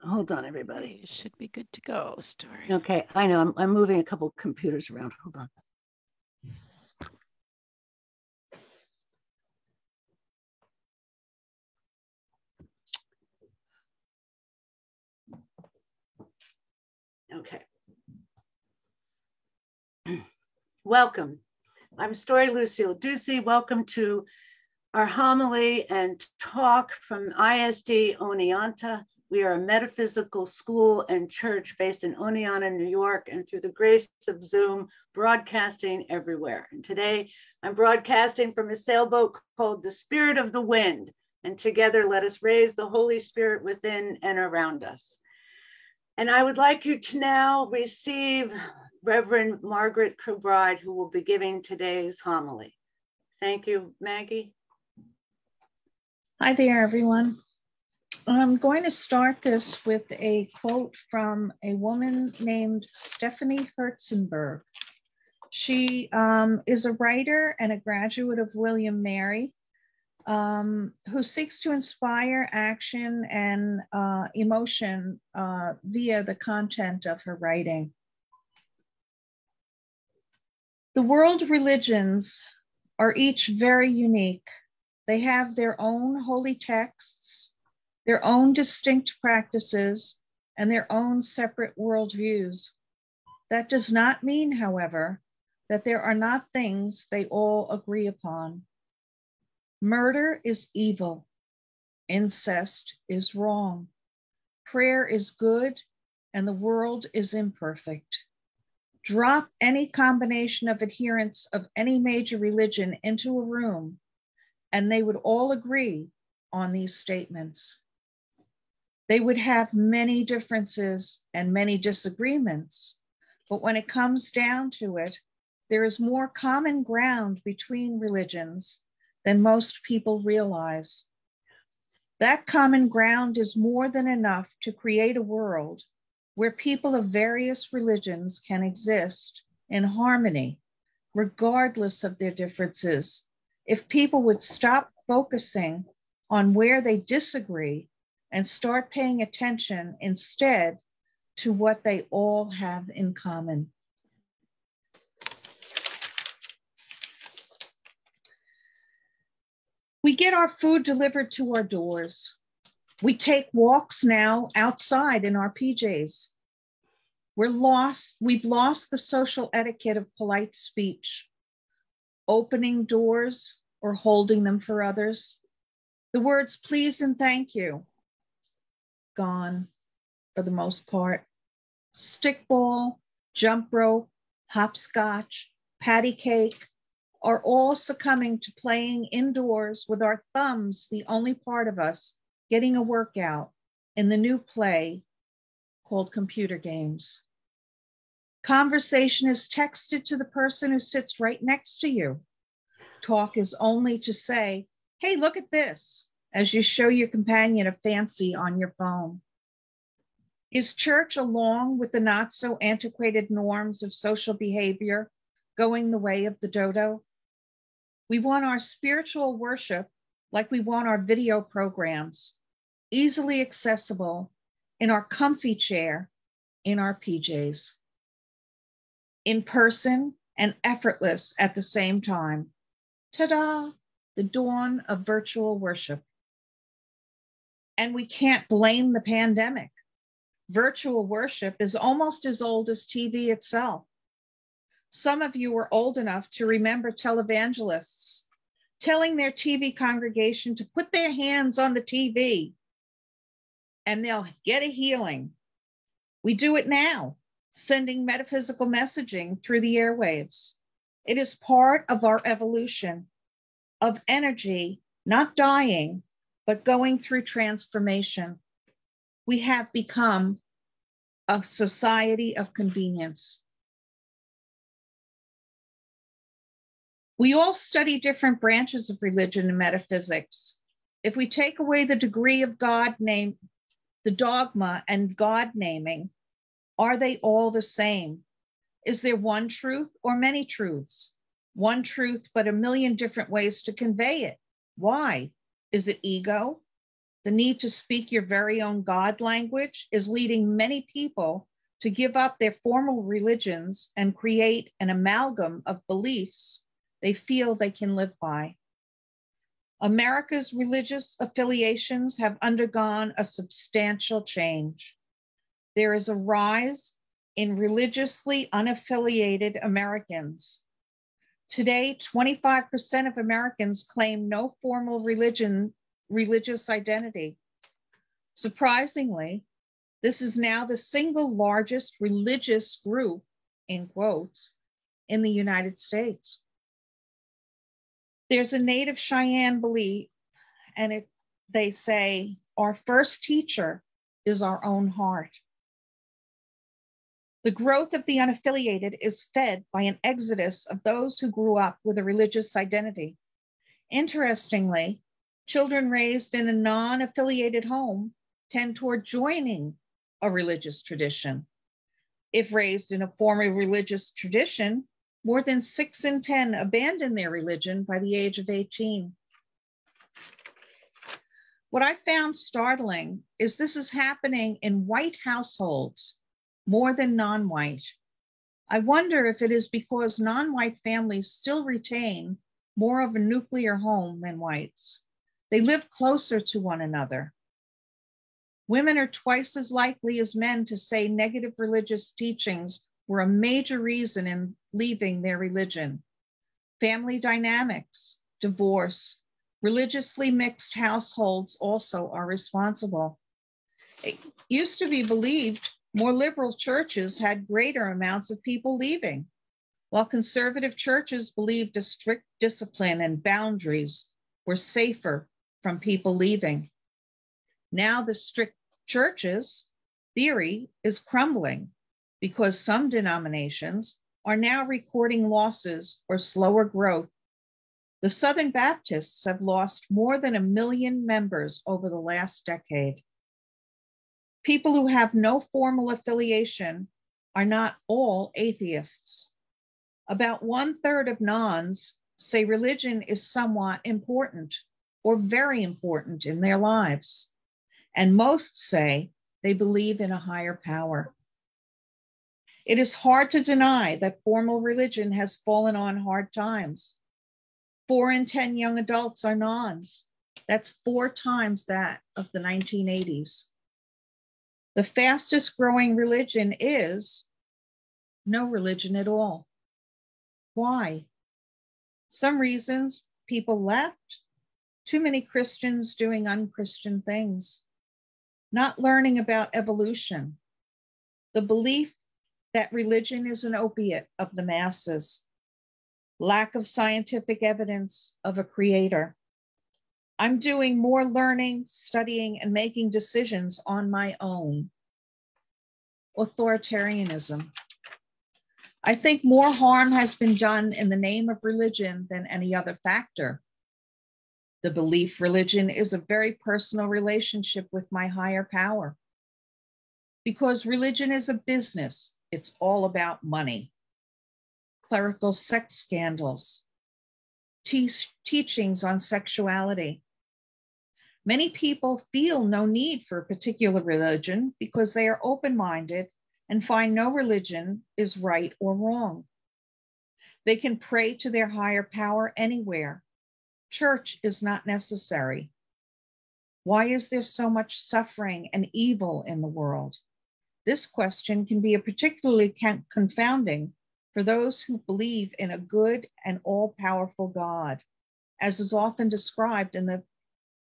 Hold on, everybody. You should be good to go, Story. Okay, I know. I'm moving a couple computers around. Hold on. Okay. Welcome. I'm Story Lucille Ducey. Welcome to our homily and talk from ISD Oneonta. We are a metaphysical school and church based in Oneonta, New York, and through the grace of Zoom, broadcasting everywhere. And today I'm broadcasting from a sailboat called the Spirit of the Wind. And together let us raise the Holy Spirit within and around us. And I would like you to now receive Reverend Maggie Kilbride, who will be giving today's homily. Thank you, Maggie. Hi there, everyone. I'm going to start this with a quote from a woman named Stephanie Herzenberg. She is a writer and a graduate of William Mary, who seeks to inspire action and emotion via the content of her writing. The world religions are each very unique. They have their own holy texts, their own distinct practices, and their own separate worldviews. That does not mean, however, that there are not things they all agree upon. Murder is evil. Incest is wrong. Prayer is good, and the world is imperfect. Drop any combination of adherents of any major religion into a room, and they would all agree on these statements. They would have many differences and many disagreements, but when it comes down to it, there is more common ground between religions than most people realize. That common ground is more than enough to create a world where people of various religions can exist in harmony, regardless of their differences, if people would stop focusing on where they disagree and start paying attention instead to what they all have in common. We get our food delivered to our doors. We take walks now outside in our PJs. We've lost the social etiquette of polite speech, opening doors or holding them for others. The words please and thank you, gone for the most part. Stickball, jump rope, hopscotch, patty cake are all succumbing to playing indoors with our thumbs, the only part of us getting a workout in the new play called computer games. Conversation is texted to the person who sits right next to you. Talk is only to say, hey, look at this, as you show your companion a fancy on your phone. Is church, along with the not so antiquated norms of social behavior, going the way of the dodo? We want our spiritual worship like we want our video programs, easily accessible in our comfy chair, in our PJs. In person and effortless at the same time. Ta-da, the dawn of virtual worship. And we can't blame the pandemic. Virtual worship is almost as old as TV itself. Some of you are old enough to remember televangelists telling their TV congregation to put their hands on the TV and they'll get a healing. We do it now, sending metaphysical messaging through the airwaves. It is part of our evolution of energy, not dying, but going through transformation. We have become a society of convenience. We all study different branches of religion and metaphysics. If we take away the degree of God name, the dogma and God naming, are they all the same? Is there one truth or many truths? One truth, but a million different ways to convey it. Why? Is it ego? The need to speak your very own God language is leading many people to give up their formal religions and create an amalgam of beliefs they feel they can live by. America's religious affiliations have undergone a substantial change. There is a rise in religiously unaffiliated Americans. Today, 25% of Americans claim no formal religious identity. Surprisingly, this is now the single largest religious group, in quotes, in the United States. There's a native Cheyenne belief, and they say, our first teacher is our own heart. The growth of the unaffiliated is fed by an exodus of those who grew up with a religious identity. Interestingly, children raised in a non-affiliated home tend toward joining a religious tradition. If raised in a formal religious tradition, more than 6 in 10 abandon their religion by the age of 18. What I found startling is this is happening in white households more than non-white. I wonder if it is because non-white families still retain more of a nuclear home than whites. They live closer to one another. Women are twice as likely as men to say negative religious teachings were a major reason in leaving their religion. Family dynamics, divorce, religiously mixed households also are responsible. It used to be believed more liberal churches had greater amounts of people leaving, while conservative churches believed a strict discipline and boundaries were safer from people leaving. Now the strict churches theory is crumbling because some denominations are now recording losses or slower growth. The Southern Baptists have lost more than 1 million members over the last decade. People who have no formal affiliation are not all atheists. About 1/3 of nones say religion is somewhat important or very important in their lives, and most say they believe in a higher power. It is hard to deny that formal religion has fallen on hard times. 4 in 10 young adults are nones. That's 4 times that of the 1980s. The fastest growing religion is no religion at all. Why? Some reasons: people left, too many Christians doing unchristian things, not learning about evolution, the belief that religion is an opiate of the masses, lack of scientific evidence of a creator. I'm doing more learning, studying, and making decisions on my own. Authoritarianism. I think more harm has been done in the name of religion than any other factor. The belief religion is a very personal relationship with my higher power. Because religion is a business, it's all about money. Clerical sex scandals, teachings on sexuality. Many people feel no need for a particular religion because they are open-minded and find no religion is right or wrong. They can pray to their higher power anywhere. Church is not necessary. Why is there so much suffering and evil in the world? This question can be particularly confounding for those who believe in a good and all-powerful God, as is often described in the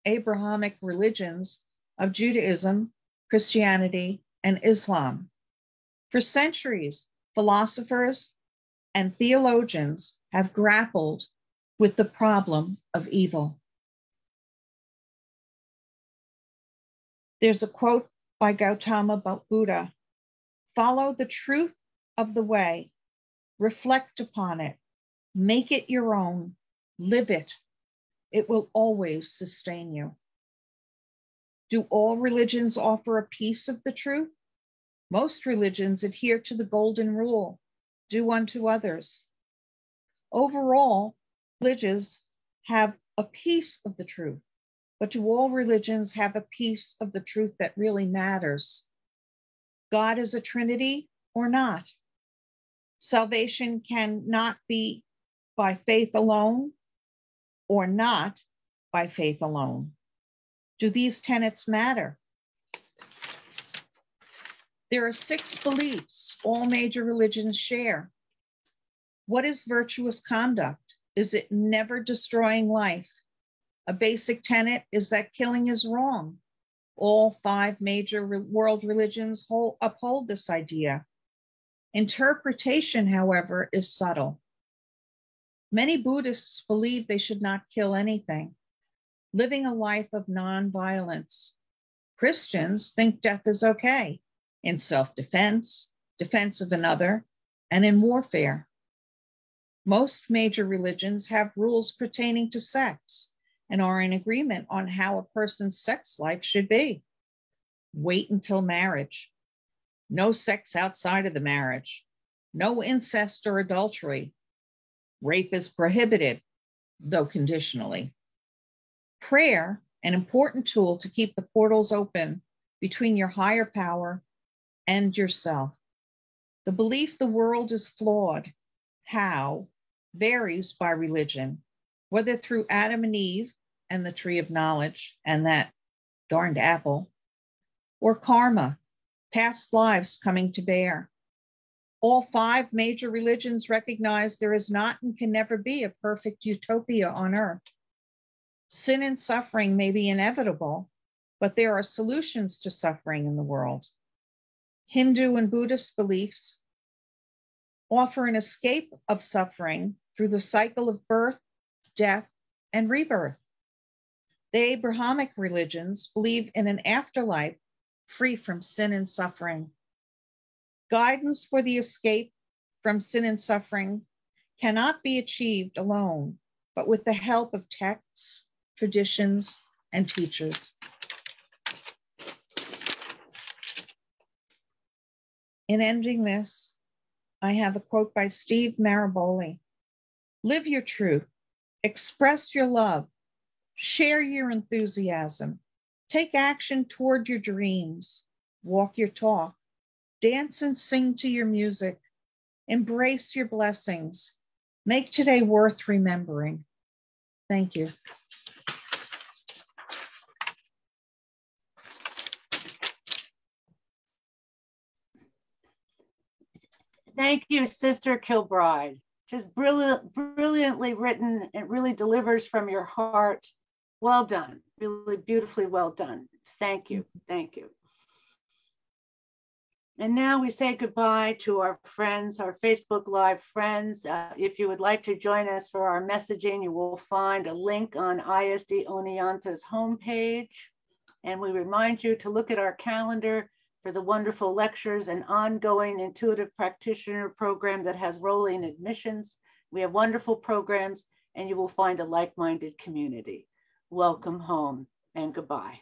Abrahamic religions of Judaism, Christianity, and Islam. For centuries, philosophers and theologians have grappled with the problem of evil. There's a quote by Gautama Buddha: "Follow the truth of the way, reflect upon it, make it your own, live it. It will always sustain you." Do all religions offer a piece of the truth? Most religions adhere to the golden rule: do unto others. Overall, religions have a piece of the truth, but do all religions have a piece of the truth that really matters? God is a Trinity or not? Salvation cannot be by faith alone or not by faith alone. Do these tenets matter? There are 6 beliefs all major religions share. What is virtuous conduct? Is it never destroying life? A basic tenet is that killing is wrong. All 5 major world religions uphold this idea. Interpretation, however, is subtle. Many Buddhists believe they should not kill anything, living a life of non-violence. Christians think death is okay in self-defense, defense of another, and in warfare. Most major religions have rules pertaining to sex and are in agreement on how a person's sex life should be. Wait until marriage. No sex outside of the marriage. No incest or adultery. Rape is prohibited, though conditionally. Prayer, an important tool to keep the portals open between your higher power and yourself. The belief the world is flawed, how, varies by religion, whether through Adam and Eve and the tree of knowledge and that darned apple, or karma, past lives coming to bear. All 5 major religions recognize there is not and can never be a perfect utopia on earth. Sin and suffering may be inevitable, but there are solutions to suffering in the world. Hindu and Buddhist beliefs offer an escape of suffering through the cycle of birth, death, and rebirth. The Abrahamic religions believe in an afterlife free from sin and suffering. Guidance for the escape from sin and suffering cannot be achieved alone, but with the help of texts, traditions, and teachers. In ending this, I have a quote by Steve Maraboli. Live your truth, express your love, share your enthusiasm, take action toward your dreams, walk your talk, dance and sing to your music, embrace your blessings, make today worth remembering. Thank you. Thank you, Sister Kilbride. Just brilliantly written. It really delivers from your heart. Well done, really beautifully well done. Thank you, thank you. And now we say goodbye to our friends, our Facebook Live friends. If you would like to join us for our messaging, you will find a link on ISD Oneonta's homepage. And we remind you to look at our calendar for the wonderful lectures and ongoing intuitive practitioner program that has rolling admissions. We have wonderful programs, and you will find a like-minded community. Welcome home and goodbye.